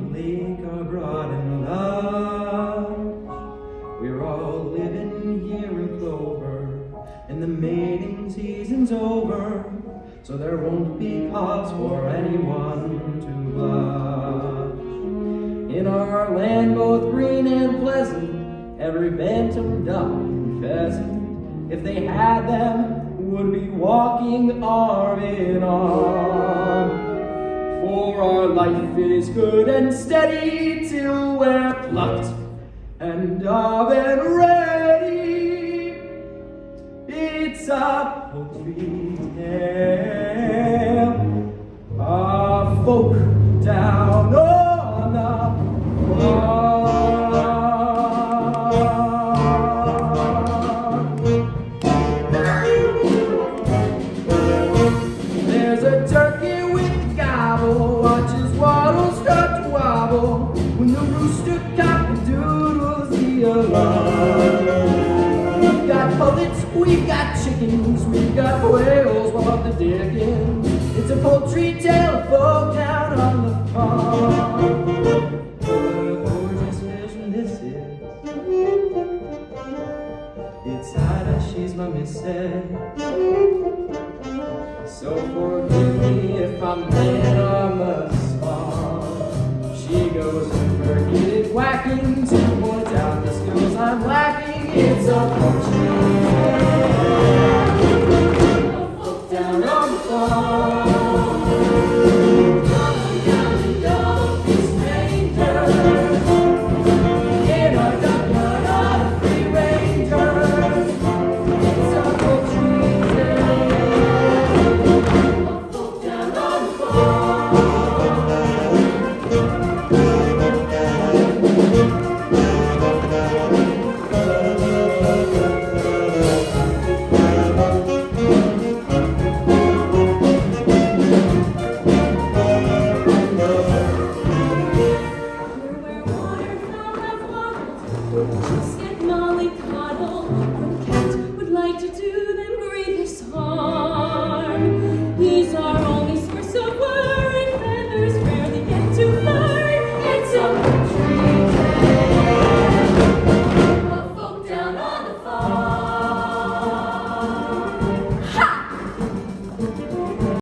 the lake are broad and large. We're all living here in clover, and the mating season's over, so there won't be cause for anyone to blush. In our land both green and pleasant, every bantam, duck, and pheasant, if they had them, would be walking arm in arm. For our life is good and steady till we're plucked and of and ready. It's a poultry tale of folk down on the farm. There's a turkey with gobble, watches waddle start to wobble when the rooster cock-a-doodles the alarm. We've got pullets, we've got chickens, we've got whales, what about the dickens? It's a poultry tale of folk down on the farm. What a gorgeous vision this is. Inside her she's my missus. So forgive me if I'm laying on the spot. She goes inverted whacking to point out the skills I'm lacking. It's a poultry down on the farm. Just get mollycoddled. The cat would like to do